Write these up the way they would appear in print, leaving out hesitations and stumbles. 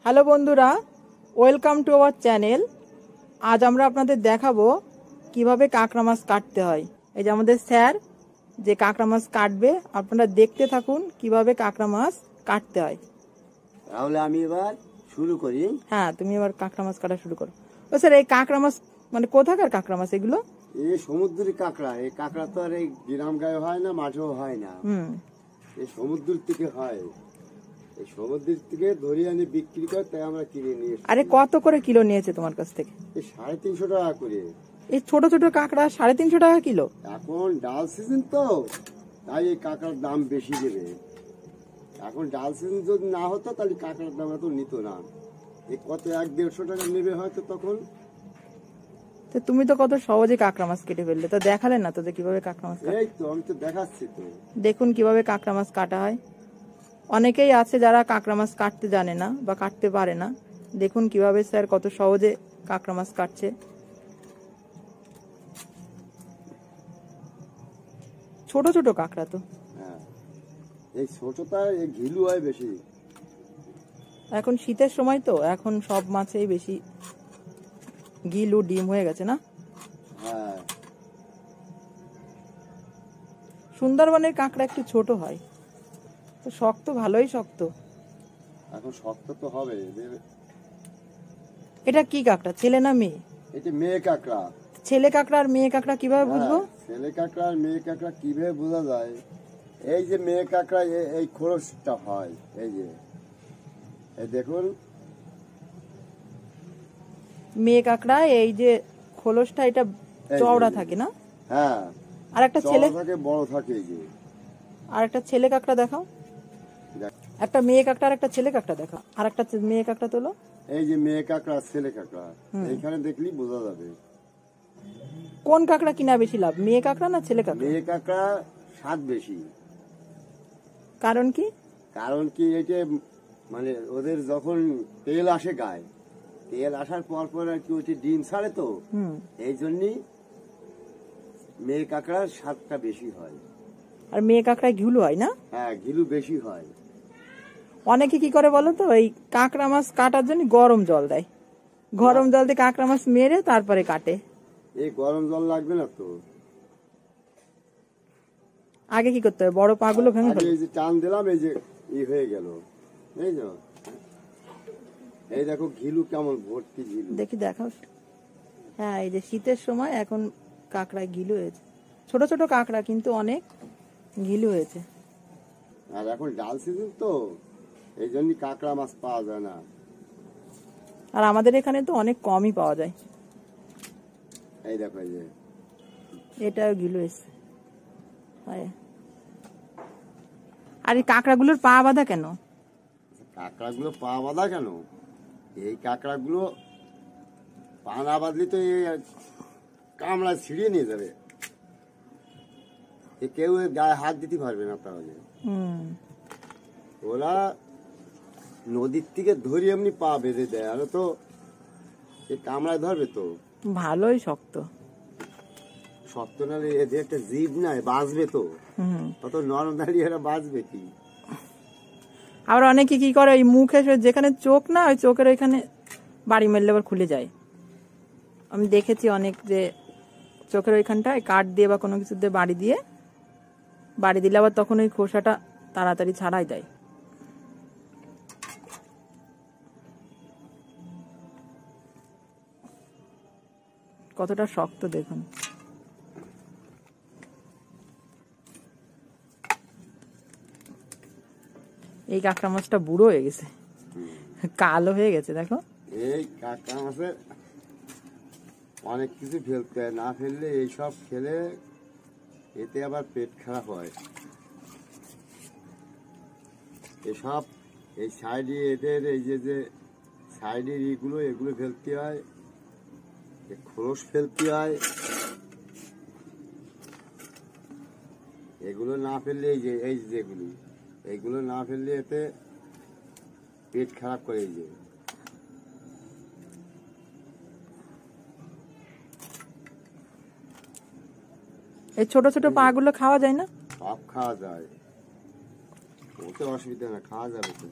Hello বন্ধুরা, welcome to our channel. আজ আমরা আপনাদের দেখাবো কিভাবে কাঁকড়া মাছ কাটতে হয়। এই যে আমাদের স্যার যে কাঁকড়া মাছ কাটবে, আপনারা দেখতে থাকুন কিভাবে কাঁকড়া মাছ কাটতে হয়। তাহলে আমি এবার শুরু করি। হ্যাঁ, তুমি এবার কাঁকড়া মাছ কাটা শুরু করো। ও স্যার, এই কাঁকড়া মাছ মানে কোথাকার কাঁকড়া মাছ এগুলো? এই সমুদ্রের কাঁকড়া। এই কাঁকড়া তো আর এই গ্রাম গায়ে হয় না, মাঠেও হয় না। এই সমুদ্রের থেকে হয়। এই সমুদ্রের থেকে ধরে আনি বিক্রি করে, তাই আমরা কিনে নিয়ে এসেছি। আরে কত করে কিলো নিয়েছে তোমার কাছ থেকে? এই 350 টাকা করে। এই ছোট ছোট কাঁকড়া 350 টাকা কিলো? এখন ডাল সিজন তো, তাই এই কাঁকড়ার দাম বেশি দেবে। এখন ডাল সিজন যদি না হতো তাহলে কাঁকড়ার দাম এত নিত না। এই কত 100-150 টাকা নেবে হয়তো তখন। তো তুমি তো কত সহজে কাঁকড়া মাছ কেটে ফেললে, তো দেখালেন না তো যে কিভাবে কাঁকড়া মাছ কাটে? এই তো আমি তো দেখাচ্ছি তো। দেখুন কিভাবে কাঁকড়া মাছ কাটা হয়। অনেকেই আছে যারা কাঁকড়া মাছ কাটতে জানে না বা কাটতে পারে না। দেখুন কিভাবে স্যার কত সহজে কাঁকড়া মাছ কাটছে। ছোট ছোট কাঁকড়া তো। হ্যাঁ, এই ছোটটা এই ঘিলু হয় বেশি। এখন শীতের সময় তো, এখন সব মাছেই বেশি গিলু ডিম হয়ে গেছে না? হ্যাঁ, সুন্দরবনের কাঁকড়া একটু ছোট হয়, তো শক্ত, ভালোই শক্ত। এখন শক্ত তো হবে। এটা কি কাঁকড়া, ছেলে না মেয়ে? এটা মেয়ে কাঁকড়া। ছেলে কাঁকড়া আর মেয়ে কাঁকড়া কিভাবে বুঝবো? ছেলে কাঁকড়া আর মেয়ে কাঁকড়া কিভাবে বোঝা যায়? এই যে মেয়ে কাঁকড়া এই খোলসটা হয়, এই যে এই দেখুন। মেয়ে কাঁকড়া এই যে খোলসটা, এটা চওড়া থাকে না? হ্যাঁ, আর একটা ছেলে থাকে, বড় থাকে। এই যে আর একটা ছেলে কাঁকড়া দেখাও। একটা মেয়ে কাঁকড়া আর একটা ছেলে কাঁকড়া দেখাও। আর একটা মেয়ে কাঁকড়া তোলো। এই যে মেয়ে কাঁকড়া আর ছেলে কাঁকড়া, এইখানে দেখলেই বোঝা যাবে। কোন কাঁকড়া কিনা বেশি লাভ, মেয়ে কাঁকড়া না ছেলে কাঁকড়া? মেয়ে কাঁকড়া স্বাদ বেশি। কারণ কি? কারণ কি, এই যে মানে ওদের যখন তেল আসে গায়ে, তেল আসার পর পর আর কি ওইটি ডিম ছাড়ে তো, এই জন্যই মেয়ে কাঁকড়ার স্বাদটা বেশি হয়। আর মেয়ে কাঁকড়ায় ঘিলু হয় না? হ্যাঁ, ঘিলু বেশি হয়। অনেকে কি করে বলো তো, এই কাঁকড়া মাছ কাটার জন্য গরম জল দেয়। গরম জল দিয়ে কাঁকড়া মাছ মেরে তারপরে কাটে। এই গরম জল লাগবে না তো। আগে কি করতে হবে, বড় পাগুলো ভেঙে ফেলো। এই যে টান দিলাম, এই যে হয়ে গেল। এই যে এই দেখো ঘিলু কেমন ভর্তি ঘিলু। দেখি দেখাও। হ্যাঁ, এই যে শীতের সময় এখন কাঁকড়ায় ঘিলু হয়েছে। ছোট ছোট কাঁকড়া কিন্তু অনেক ঘিলু হয়েছে। আর এখন ডাল সিজন তো, এই জন্য কাঁকড়া মাছ পাওয়া যায় না। আর আমাদের এখানে তো অনেক কমই পাওয়া যায়। এই দেখো, এই যে এটাও গিলু এসছে। আর এই কাঁকড়াগুলোর পা বাঁধা কেন? কাঁকড়াগুলো পা বাঁধা কেন? এই কাঁকড়াগুলো পা না বাঁধলে তো এই কামড়া ছিঁড়িয়ে নিয়ে যাবে। কেউ গায়ে হাত দিতে পারবে না। তাহলে ওরা নদীর থেকে ধরে এমনি পা বেঁধে দেয়, আর তো এই কামড়ায় ধরবে তো। ভালোই শক্ত। শক্ত নালে এদের একটা জিভ নাই, বাঁচবে তো। তত নরম দাঁড়িয়ে এরা বাঁচবে কি? আবার অনেকে কি করে, ওই মুখে যেখানে চোখ না, ওই চোখের ওইখানে বাড়ি মারলে আবার খুলে যায়। আমি দেখেছি অনেক, যে চোখের ওইখানটায় কাঠ দিয়ে বা কোনো কিছু দিয়ে বাড়ি দিলে আবার তখন ওই খোসাটা তাড়াতাড়ি ছাড়াই দেয়। কতটা শক্ত দেখুন। এই কাঁকড়া মাছটা বুড়ো হয়ে গেছে, কালো হয়ে গেছে দেখো। এই কাঁকড়া মাছে অনেক কিছু ফেলতে হয়, না ফেললে এইসব খেলে এতে আবার পেট খারাপ হয়। এসব এই সাইডে এদের এই যে সাইডের এগুলো ফেলতে হয়, খোলস ফেলতে হয়। এগুলো না ফেললে এই যেগুলো, এইগুলো না ফেললে এতে পেট খারাপ করে। এই যে এই ছোট ছোট পা গুলো খাওয়া যায় না? সব খাওয়া যায়, ওতে অসুবিধা না, খাওয়া যাবে তো।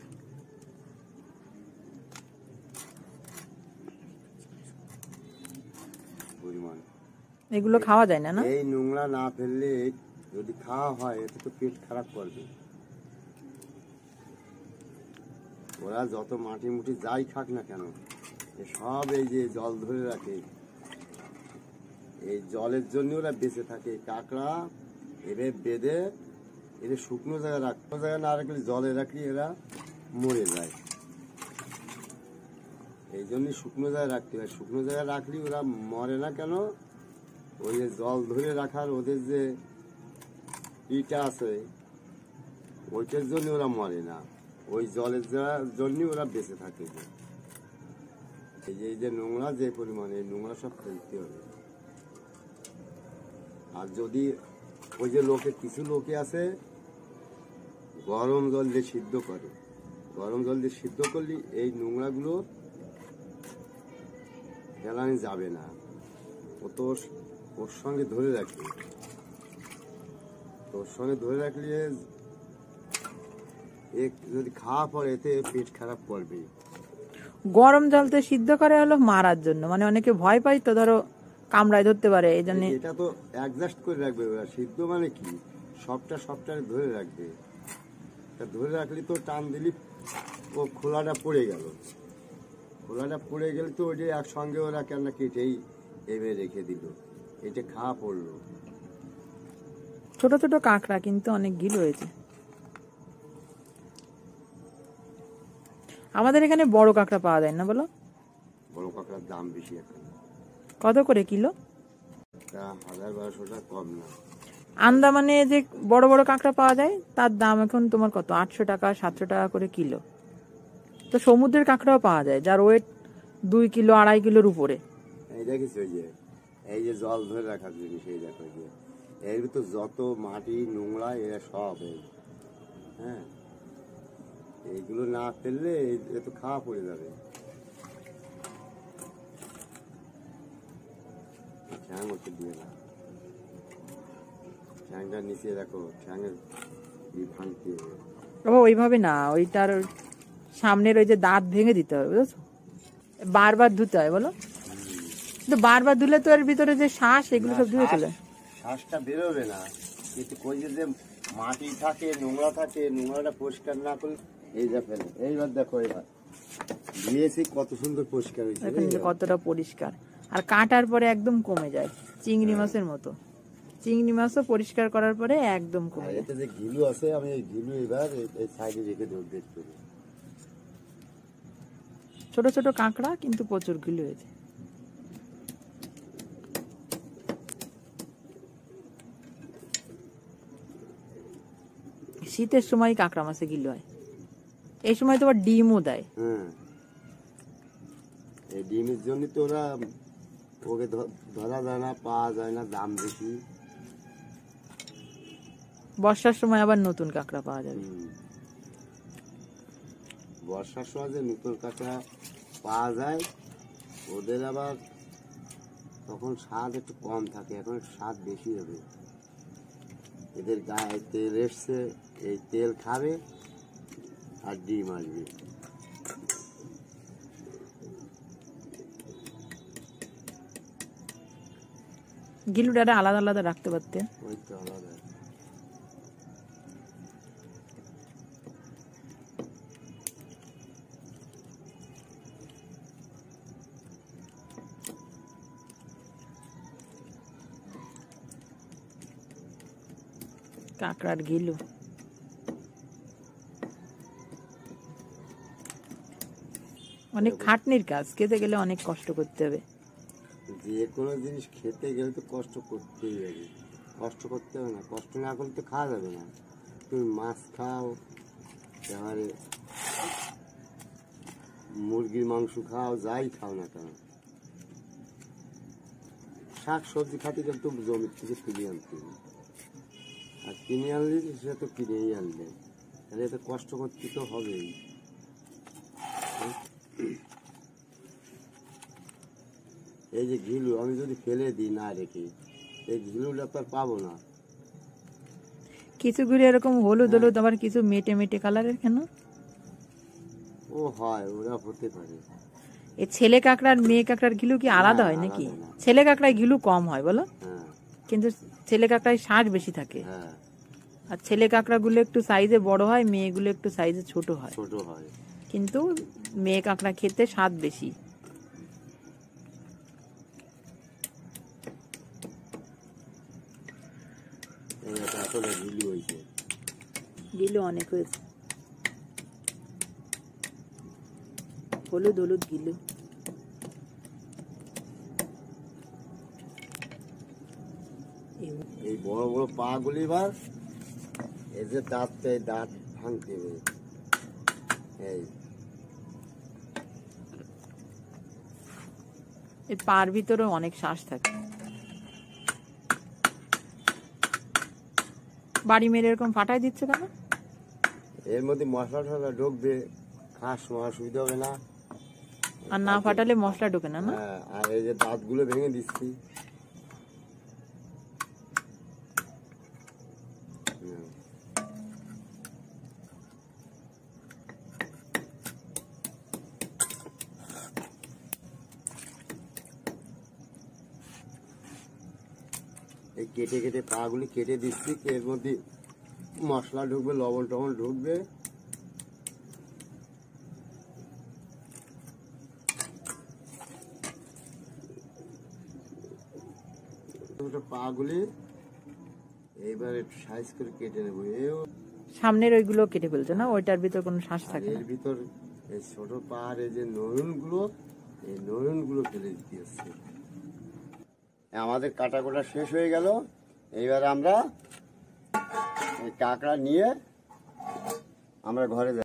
এগুলো খাওয়া যায় না না? এই নোংরা না ফেললে যদি খাওয়া হয় এতে তো পেট খারাপ করবে। ওরা যত মাটি মুটি যাই খাক না কেন, সব এই যে জল ধরে রাখে, এই জলের জন্য ওরা বেঁচে থাকে। কাঁকড়া এদের বেঁধে এদের শুকনো জায়গায় শুকনো জায়গায় না রাখলে জলে রাখলে এরা মরে যায়। এই জন্য শুকনো জায়গায় রাখতে হয়। শুকনো জায়গায় রাখলে ওরা মরে না কেন, ওই যে জল ধরে রাখার ওদের যে ইটা আছে ওইটার জন্য ওরা মরে না, ওই জলের জন্য ওরা বেঁচে থাকে। এই যে নোংরা যে পরিমাণে, এই নোংরা সব ফেলতে হবে। আর যদি ওই যে কিছু লোকে আছে গরম জল দিয়ে সিদ্ধ করে, গরম জল দিয়ে সিদ্ধ করলে এই নোংরাগুলো ফেলানো যাবে না, ও তো ওর সঙ্গে ধরে রাখবে। ওর সঙ্গে ধরে রাখলে যদি খাওয়া পড়ে এতে পেট খারাপ করবে। গরম জলতে সিদ্ধ করে হলো মারার জন্য, মানে অনেকে ভয় পায় তো, ধরো কামড়ায় ধরতে পারে এই জন্য। এটা তো অ্যাডজাস্ট করে রাখবে ওরা। সিদ্ধ মানে কি, সবটা ধরে রাখবে। ধরে রাখলে তো টান দিলি ও খোলাটা পড়ে গেল, খোলাটা পড়ে গেলে তো ওইটা একসঙ্গে ওরা কেন কেটেই এমে রেখে দিল, এটা খাওয়া পড়লো। ছোট ছোট কাঁকড়া কিন্তু অনেক গিল হয়েছে। আমাদের এখানে বড় কাঁকড়া পাওয়া যায় না বলো? বড় কাঁকড়ার দাম বেশি এখন। কত করে কিলো? 1000-1200 টাকা কম না। আন্দামানে যে বড় বড় কাঁকড়া পাওয়া যায় তার দাম এখন তোমার কত, 800 টাকা 700 টাকা করে কিলো। তো সমুদ্রের কাঁকড়াও পাওয়া যায় যার ওয়েট 2 কিলো 2.5 কিলোর উপরে। এই দেখিস এই যে জল ধরে রাখার জিনিস, এই দেখো যে এর ভিতর যত মাটি নোংরা এরা সব হ্যাঁ, এইগুলো না ফেললে এ তো খাওয়া পড়ে যাবে। ঠ্যাং ওকে দিয়ে না, ঠ্যাংটা নিচে দেখো, ঠ্যাংয়ের ভাঙতে হবে। ওইভাবে না, ওইটার সামনের ওই যে দাঁত ভেঙে দিতে হবে, বুঝছো? বারবার ধুতে হয় বলো, কিন্তু বারবার ধুলে তো এর ভিতরে যে শ্বাস এগুলো সব ধুয়ে চলে, শ্বাসটা বেরোবে না। কিন্তু কই যে মাটি থাকে নোংরা থাকে, নোংরাটা পরিষ্কার না করলে এই যা ফেলে। এইবার দেখো এবার দিয়েছি কত সুন্দর পরিষ্কার হয়েছে, কতটা পরিষ্কার। আর কাটার পরে একদম কমে যায়, চিংড়ি মাছের মতো। চিংড়ি মাছও পরিষ্কার করার পরে একদম কমে যায়। এতে যে ঘিলু আছে, আমি এই ঘিলু এবার এই সাইডে রেখে দেবো বের করে। ছোট ছোট কাঁকড়া কিন্তু প্রচুর গিলু হয়েছে। শীতের সময় কাঁকড়া মাছে গিলু হয়, এই সময় তো আবার ডিমও দেয়। হ্যাঁ, এই ডিমের জন্য তো ওরা ওকে ধরা যায় না, পাওয়া যায় না, দাম বেশি। বর্ষার সময় আবার নতুন কাঁকড়া পাওয়া যাবে। বর্ষার সময় যে নতুন কাঁকড়া পাওয়া যায় ওদের আবার তখন স্বাদ একটু কম থাকে, এখন স্বাদ বেশি হবে। এদের গায়ে তেল এসছে, এই তেল খাবে আর ডিম আসবে। গিলুটা আলাদা আলাদা রাখতে পারতে। ওই তো আলাদা। কাঁকড়ার গিলু অনেক খাটনির কাজ, খেতে গেলে অনেক কষ্ট করতে হবে। যে কোনো জিনিস খেতে গেলে তো কষ্ট করতেই হবে, কষ্ট করতে হবে না, কষ্ট না করলে তো খাওয়া যাবে না। তুমি মাছ খাও, এবারে মুরগির মাংস খাও, যাই খাও না কেন, শাক সবজি খাতে গেলে তো জমির থেকে তুলে আনতে হবে। আর কিনে আনলে সেটা তো কিনেই আনবে, তাহলে এতে কষ্ট করতে তো হবেই। এই যে ঘিলু আমি যদি ফেলে দিই না রেখে, এই ঘিলুটা তো আর পাবো না। কিছু গুলো এরকম হলুদ হলুদ, আবার কিছু মেটে মেটে কালারের। কেন ও হয়, ওরা হতে পারে। এই ছেলে কাঁকড়ার মেয়ে কাঁকড়ার গিলু কি আলাদা হয় নাকি? আলাদা না। ছেলে কাঁকড়ায় গিলু কম হয় বলো, হ্যাঁ কিন্তু ছেলে কাঁকড়ায় শ্বাস বেশি থাকে। হ্যাঁ, আর ছেলে কাঁকড়াগুলো একটু সাইজে বড় হয়, মেয়েগুলো একটু সাইজে ছোট হয়, ছোট হয়। কিন্তু মেয়ে কাঁকড়া খেতে স্বাদ বেশি। আসলে ঝিলু হয়েছে, গিলু অনেক হয়েছে, হলুদ হলুদ গিলু। এই বড় বড় পা গুলি এবার এই যে দাঁত ভাঙতে হবে। এই এই পার ভিতরে অনেক শ্বাস থাকে। বাড়ি মেরে এরকম ফাটাই দিচ্ছে কেন? এর মধ্যে মশলা টশলা ঢুকবে, খাওয়ার সময় অসুবিধা হবে না। আর না ফাটালে মশলা ঢোকে না, না? হ্যাঁ, আর এই যে দাঁতগুলো ভেঙে দিচ্ছি। হুম। এই কেটে কেটে পাগুলি কেটে দিচ্ছি, এর মধ্যে মশলা ঢুকবে, লবণ টবণ ঢুকবে। পাগুলি এইবার একটু সাইজ করে কেটে নেবো। সামনের ওইগুলো কেটে ফেলছে না, ওইটার ভিতর কোনো শ্বাস থাকে না। এর ভিতর এই ছোট পাহাড়, এই যে নয়নগুলো, এই নয়নগুলো ফেলে দিতে হচ্ছে। আমাদের কাটা কোটা শেষ হয়ে গেল। এইবার আমরা এই কাঁকড়া নিয়ে আমরা ঘরে যাই।